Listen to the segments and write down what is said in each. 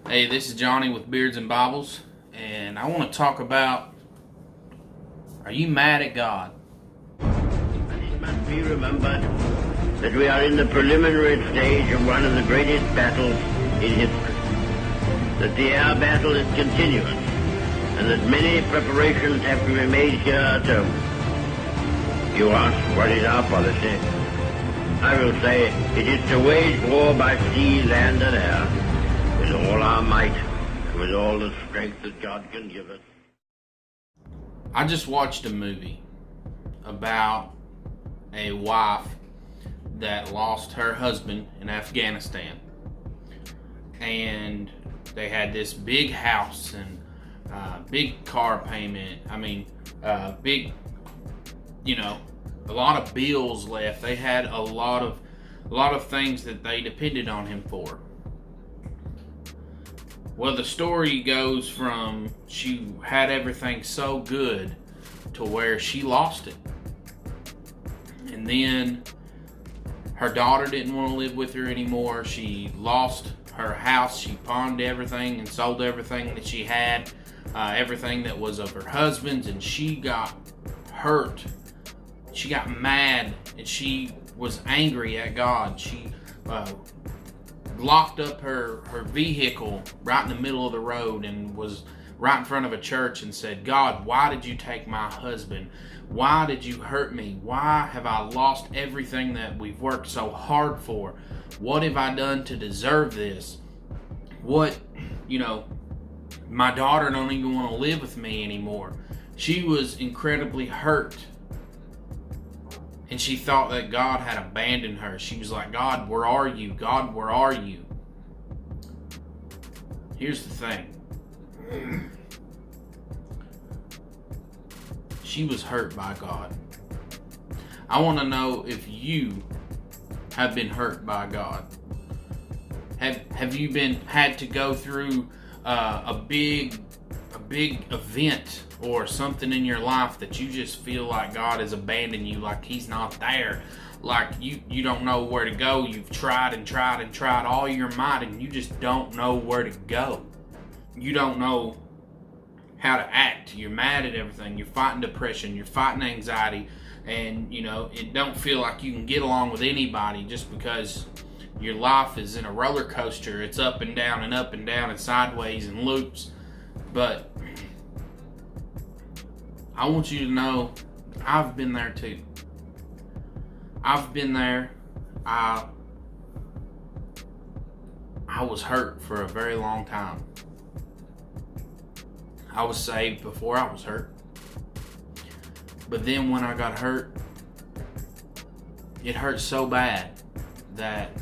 Hey, this is Johnny with Beards and Bibles, and I want to talk about, are you mad at God? And it must be remembered that we are in the preliminary stage of one of the greatest battles in history. That the air battle is continuous, and that many preparations have to be made here at home. You ask what is our policy? I will say it is to wage war by sea, land, and air, with all our might, and with all the strength that God can give us. I just watched a movie about a wife that lost her husband in Afghanistan. And they had this big house and big car payment. Big, a lot of bills left. They had a lot of things that they depended on him for. Well, the story goes from she had everything so good to where she lost it. And then her daughter didn't want to live with her anymore. She lost her house. She pawned everything and sold everything that she had, everything that was of her husband's, and she got hurt. She got mad and she was angry at God. She locked up her vehicle right in the middle of the road and was right in front of a church and said, God, why did you take my husband? Why did you hurt me? Why have I lost everything that we've worked so hard for? What have I done to deserve this? My daughter don't even want to live with me anymore. She was incredibly hurt. And she thought that God had abandoned her. She was like, God, where are you? God, where are you? Here's the thing. She was hurt by God. I want to know if you have been hurt by God. Have you had to go through a big event or something in your life that you just feel like God has abandoned you, like He's not there, like you don't know where to go. You've tried and tried and tried all your might and you just don't know where to go. You don't know how to act. You're mad at everything. You're fighting depression. You're fighting anxiety, and it don't feel like you can get along with anybody just because your life is in a roller coaster. It's up and down and up and down and sideways and loops. But I want you to know I've been there too. I've been there. I was hurt for a very long time. I was saved before I was hurt. But then when I got hurt, it hurt so bad that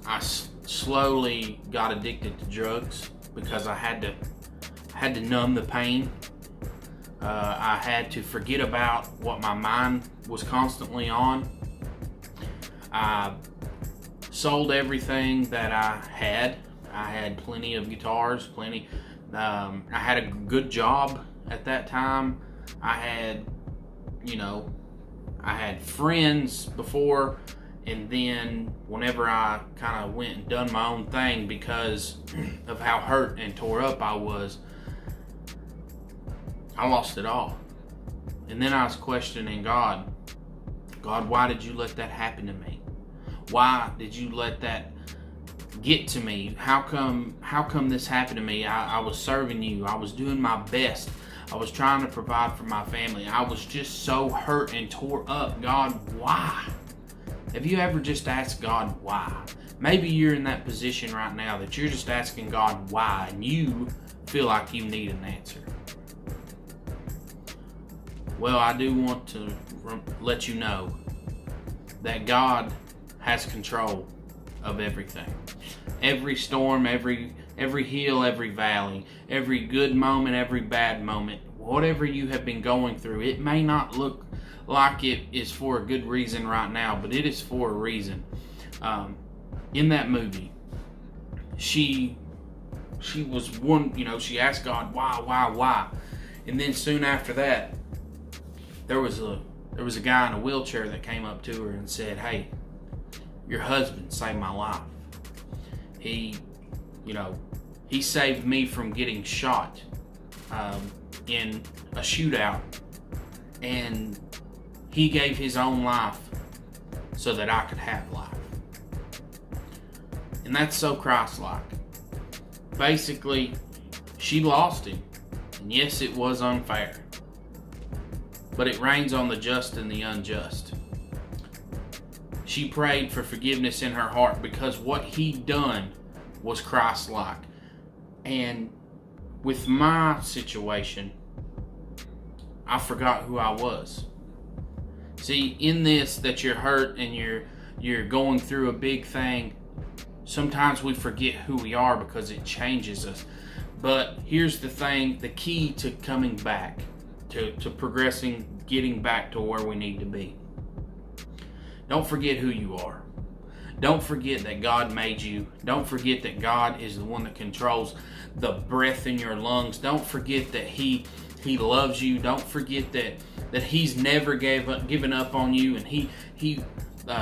I slowly got addicted to drugs because I had to numb the pain. I had to forget about what my mind was constantly on. I sold everything that I had. I had plenty of guitars, I had a good job at that time. I had friends before, and then whenever I kind of went and done my own thing because of how hurt and tore up I was, I lost it all. And then I was questioning God, why did you let that happen to me? Why did you let that get to me? How come this happened to me? I was serving you. I was doing my best. I was trying to provide for my family. I was just so hurt and tore up. God, why? Have you ever just asked God why? Maybe you're in that position right now that you're just asking God why, and you feel like you need an answer. Well, I do want to let you know that God has control of everything. Every storm, every hill, every valley, every good moment, every bad moment, whatever you have been going through, it may not look like it is for a good reason right now, but it is for a reason. In that movie, she was one, she asked God, why? And then soon after that, there was a guy in a wheelchair that came up to her and said, hey, your husband saved my life. He You know, he saved me from getting shot in a shootout, and he gave his own life so that I could have life. And that's so Christ-like. Basically, she lost him. And yes, it was unfair. But it rains on the just and the unjust. She prayed for forgiveness in her heart because what he'd done was Christ-like. And with my situation, I forgot who I was. See, in this that you're hurt and you're going through a big thing, sometimes we forget who we are because it changes us. But here's the thing, the key to coming back, to progressing, getting back to where we need to be. Don't forget who you are. Don't forget that God made you. Don't forget that God is the one that controls the breath in your lungs. Don't forget that He loves you. Don't forget that He's never given up on you, and He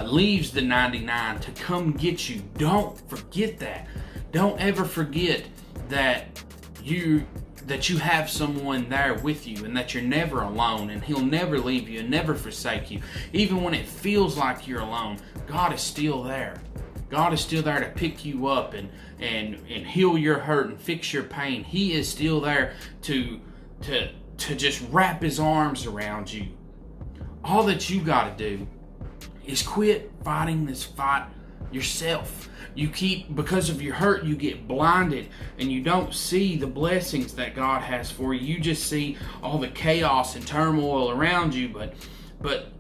leaves the 99 to come get you. Don't forget that. Don't ever forget that you have someone there with you, and that you're never alone, and He'll never leave you and never forsake you. Even when it feels like you're alone, God is still there. God is still there to pick you up and heal your hurt and fix your pain. He is still there to just wrap His arms around you. All that you got to do is quit fighting this fight yourself. Because of your hurt, you get blinded and you don't see the blessings that God has for you. You just see all the chaos and turmoil around you. But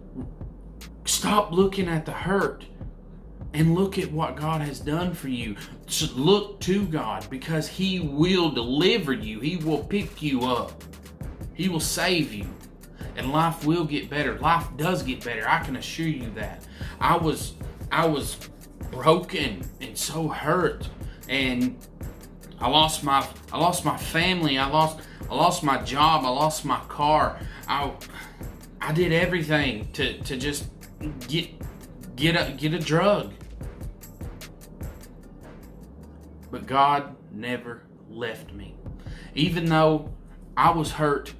stop looking at the hurt and look at what God has done for you. So look to God, because He will deliver you. He will pick you up. He will save you. And life will get better. Life does get better. I can assure you that. I was broken and so hurt, and I lost my family. I lost my job. I lost my car. I did everything to just get a drug. But God never left me. Even though I was hurt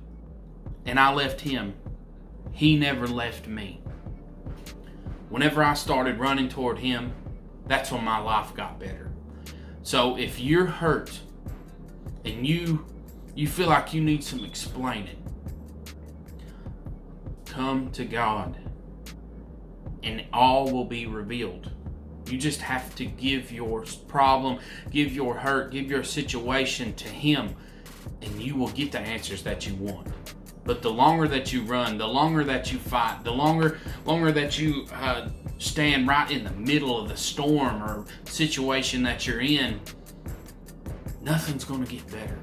and I left Him, He never left me. Whenever I started running toward Him, that's when my life got better. So if you're hurt and you feel like you need some explaining, come to God and all will be revealed. You just have to give your problem, give your hurt, give your situation to Him, and you will get the answers that you want. But the longer that you run, the longer that you fight, the longer that you stand right in the middle of the storm or situation that you're in, nothing's going to get better.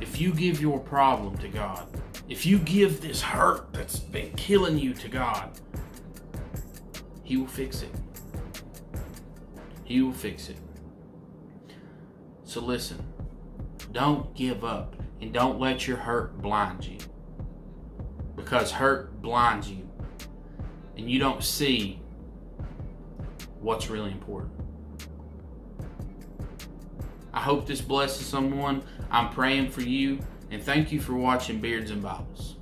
If you give your problem to God, if you give this hurt that's been killing you to God, He will fix it. He will fix it. So listen, don't give up, and don't let your hurt blind you. Because hurt blinds you, and you don't see what's really important. I hope this blesses someone. I'm praying for you, and thank you for watching Beards and Bibles.